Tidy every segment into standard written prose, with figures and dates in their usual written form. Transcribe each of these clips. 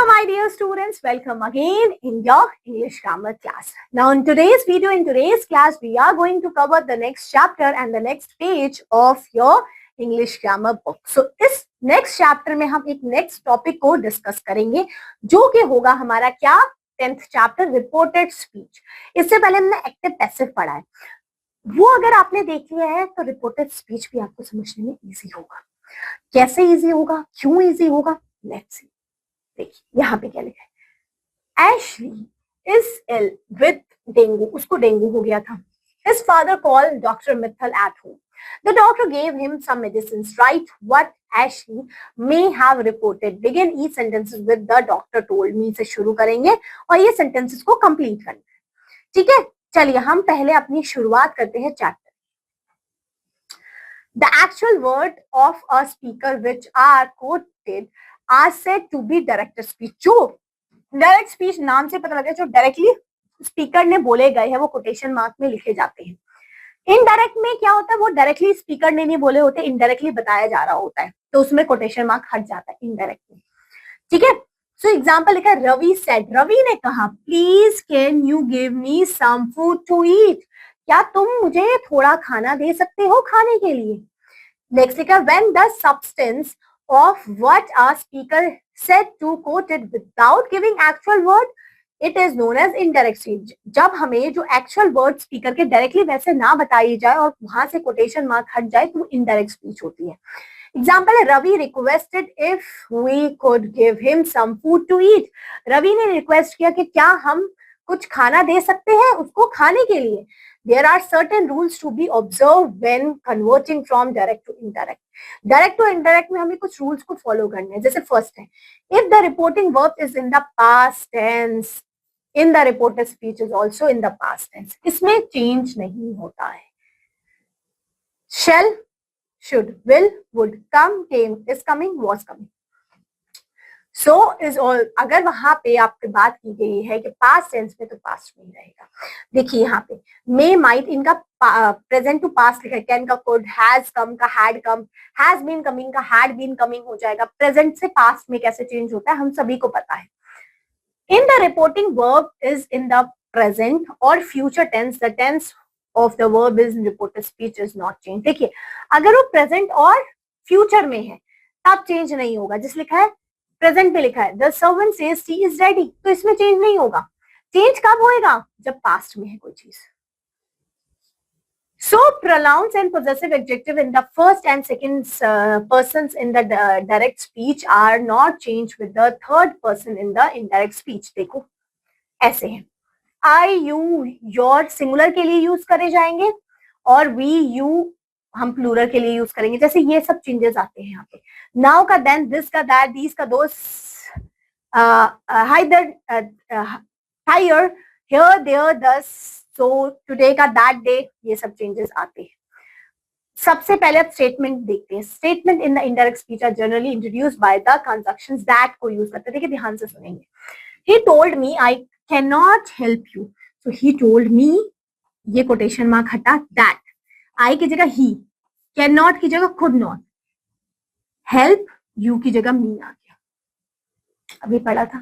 Hello my dear students, welcome again in your English grammar class. Now in today's video, in today's class, we are going to cover the next chapter and the next page of your English grammar book. So इस next chapter में हम एक next topic को discuss करेंगे जो कि होगा हमारा क्या 10th chapter reported speech. इससे पहले हमने active passive पढ़ा है, वो अगर आपने देख लिया है तो reported speech भी आपको समझने में easy होगा. कैसे easy होगा, क्यों easy होगा, let's see. देखिए यहाँ पे क्या लिखा है, Ashley is ill with dengue, उसको डेंगू हो गया था. His father called Dr. Mittal at home. The doctor gave him some medicines. Write what Ashley may have reported. Begin each sentences with the doctor told me से शुरू करेंगे और ये sentences को complete करेंगे. ठीक है, चलिए हम पहले अपनी शुरुआत करते हैं chapter. The actual word of a speaker which are quoted are said to be direct speech. जो डायरेक्ट स्पीच नाम से पता लगा जो डायरेक्टली स्पीकर ने बोले गए हैं वो कोटेशन मार्क में लिखे जाते हैं. इनडायरेक्ट में क्या होता है, वो डायरेक्टली स्पीकर ने नहीं बोले होते, इनडायरेक्टली बताया जा रहा होता है तो उसमें कोटेशन मार्क हट जाता है इनडायरेक्ट में. ठीक है, सो एग्जांपल लिखा है, रवि सेड, रवि ने कहा, please can you give me some food to eat, क्या तुम मुझे थोड़ा खाना दे सकते हो खाने के लिए. नेक्स्ट लिखा, when the substance of what a speaker said to quoted without giving actual word, it is known as indirect speech. जब हमें जो actual word speaker के directly वैसे ना बताई जाए और वहां से quotation mark हट जाए तो indirect speech होती है. एग्जाम्पल है, Ravi requested if we could give him some food to eat. Ravi ने रिक्वेस्ट किया कि क्या हम कुछ खाना दे सकते हैं उसको खाने के लिए. There are certain rules to be observed when converting from direct to indirect. Direct to indirect में हमें कुछ रूल्स को फॉलो करने हैं. जैसे फर्स्ट है, if the reporting verb is in the past tense, in the reported speech is also in the past tense. इसमें change नहीं होता है. shall, should, will, would, come, came, is coming, was coming. So is all. अगर वहां पे आपकी बात की गई है कि पास्ट टेंस में तो पास्ट में ही रहेगा. देखिए यहाँ पे मे माइट इनका प्रेजेंट टू पास्ट लिखा है, कैन का कुड, हैज कम का had come, has been coming का हैड बीन कमिंग हो जाएगा. प्रेजेंट से पास्ट में कैसे चेंज होता है हम सभी को पता है. In the reporting verb is in the present और future tense, the tense of the verb is in reported speech is not change. देखिए अगर वो प्रेजेंट और फ्यूचर में है तब चेंज नहीं होगा. जिस लिखा है प्रेजेंट पे लिखा है, the servant says T is ready, तो इसमें चेंज नहीं होगा. चेंज कब होएगा, जब पास्ट में है कोई चीज. So pronouns and possessive adjective in the first and second persons in the direct speech are not changed with the third person in the indirect speech. देखो ऐसे है, I, you, your सिंगुलर के लिए use करे जाएंगे और we, you हम plural के लिए यूज करेंगे. जैसे ये सब चेंजेस आते हैं यहाँ पे. नाउ का देन, दिस का दैट, दीज का दोस, हाइदर, हायर, हियर, देयर, दस, सो, टुडे का दैट डे, ये सब चेंजेस आते हैं. सबसे पहले अब स्टेटमेंट देखते हैं. Statement in the indirect speech are generally introduced by the conjunctions that को यूज करते हैं. देखिए ध्यान से सुनेंगे. He told me I can not help you, so he told me, ये कोटेशन मार्क हटा, दैट आई की जगह ही, कैन नॉट की जगह कुड नॉट, हेल्प यू की जगह मी आ गया, अभी पढ़ा था.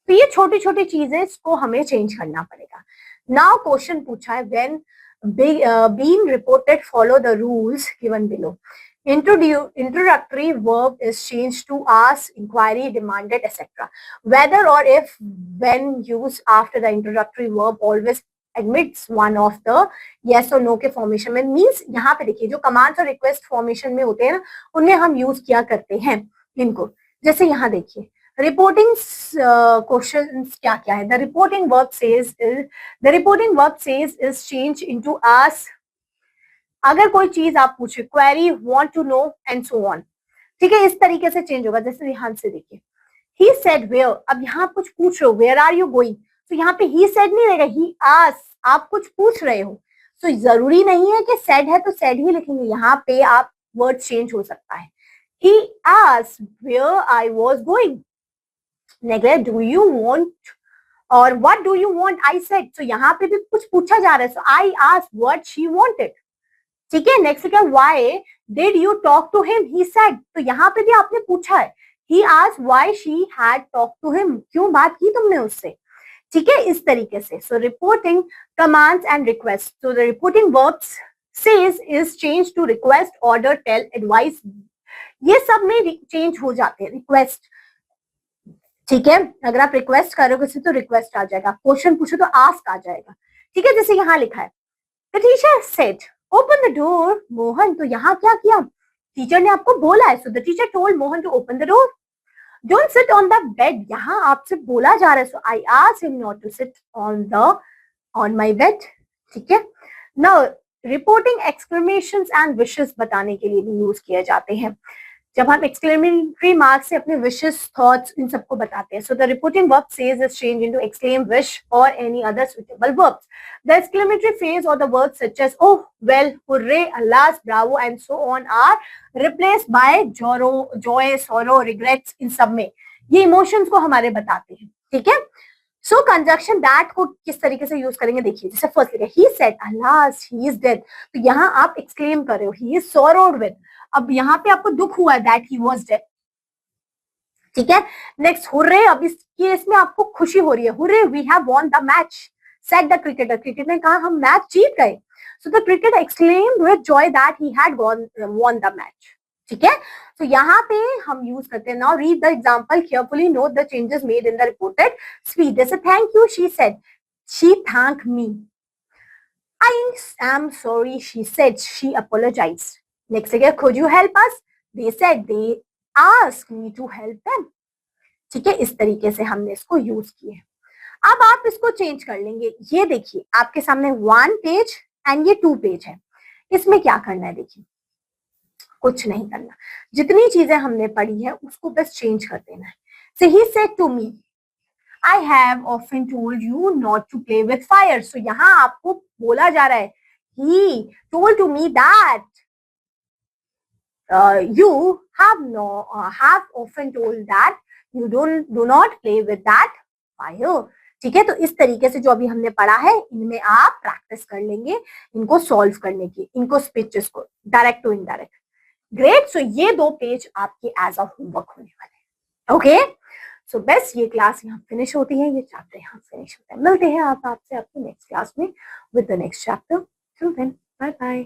तो ये छोटी छोटी चीजें इसको हमें चेंज करना पड़ेगा. नाउ क्वेश्चन पूछा है, when being reported follow the rules given below. Introductory verb is changed to ask, inquiry, demanded, etc. Whether or if when used after the introductory verb always admits one of the yes or no के formation में. Means यहाँ पे देखिए जो commands और request formation में होते हैं ना, उनमें हम यूज किया करते हैं इनको. जैसे यहाँ देखिए रिपोर्टिंग क्वेश्चन क्या क्या है. The reporting verb says is change into ask. अगर कोई चीज आप पूछे, query, want to know and so on. ठीक है, इस तरीके से चेंज होगा. जैसे ध्यान से देखिए, ही सेड वेयर, अब यहाँ कुछ पूछ रहे हो, वेयर आर यू गोइंग, तो यहाँ पे ही सेड नहीं रहेगा, ही आस्क, आप कुछ पूछ रहे हो. तो जरूरी नहीं है कि सेड है तो सेड ही लिखेंगे, यहाँ पे आप वर्ड चेंज हो सकता है. He asked where I was going. Next, do you want और what do you want, I said. तो यहाँ पे भी कुछ पूछा जा रहा है, so I asked what she wanted. ठीक है, नेक्स्ट क्या, why did you talk to him, he said. तो यहाँ पे भी आपने पूछा है, he asked why she had talk to him, क्यों बात की तुमने उससे, ठीक है, इस तरीके से. So reporting commands and request. So the reporting verbs says is change to request, order, tell, advice, ये सब में चेंज हो जाते हैं. रिक्वेस्ट, ठीक है, अगर आप रिक्वेस्ट करोगे तो रिक्वेस्ट आ जाएगा, क्वेश्चन पूछो तो आस्क आ जाएगा, ठीक है, जैसे यहाँ लिखा है the teacher said open the door Mohan. तो यहाँ क्या किया, टीचर ने आपको बोला है. So the teacher told Mohan to open the door. Don't sit on the bed, यहाँ आपसे बोला जा रहा है. So I asked him not to sit on my bed, ठीक है. Now reporting exclamations and wishes बताने के लिए भी यूज किए जाते हैं. जब हम एक्सक्लेमेटरी मार्क से अपने विशेस, थॉट्स, इन सबको बताते हैं. So the reporting verb says is change into exclaim, wish और any other suitable verbs. The exclamatory phrase और the words such as oh, well, hurray, alas, bravo and so on are replaced by joy, sorrow, regrets. इन सब में ये emotions को हमारे बताते हैं, ठीक है. सो कंजक्शन दैट को किस तरीके से यूज करेंगे देखिए. जैसे फर्स्ट लिखा he said अल्लास he is dead, तो यहाँ आप एक्सक्लेम कर रहे हो ही इज सॉरोड विद. अब यहाँ पे आपको दुख हुआ दैट ही वाज डेड, ठीक है. नेक्स्ट हुर्रे, अब इस केस में आपको खुशी हो रही है. Hurray we have won the match, said the cricketer. Cricketer ने कहा हम मैच जीत गए. So the cricketer exclaimed with joy that he had won the match, ठीक है. तो यहाँ पे हम यूज करते हैं. Now read the example carefully, note the changes made in the reported speech. जैसे thank you she said, she thank me. I am sorry she said, she apologised. Next है could you help us, they said they asked me to help them, ठीक है. इस तरीके से हमने इसको use किए. अब आप इसको चेंज कर लेंगे. ये देखिए आपके सामने 1 पेज एंड ये 2 पेज है. इसमें क्या करना है देखिए, कुछ नहीं करना. जितनी चीजें हमने पढ़ी है उसको बस चेंज कर देना है. So he said to me, I have often told you not to play with fire. So यहाँ आपको बोला जा रहा है he told to me that you have often told that you do not play with that fire, ठीक है. तो इस तरीके से जो अभी हमने पढ़ा है इनमें आप प्रैक्टिस कर लेंगे इनको सॉल्व करने की, इनको स्पीचेस को डायरेक्ट टू इनडायरेक्ट. ग्रेट. सो ये 2 पेज आपके एज अ होमवर्क होने वाले हैं. ओके, सो बस ये क्लास यहाँ फिनिश होती है, ये चैप्टर यहाँ फिनिश होता है. मिलते हैं आपसे आपकी नेक्स्ट क्लास में with the next chapter. Till then, bye bye.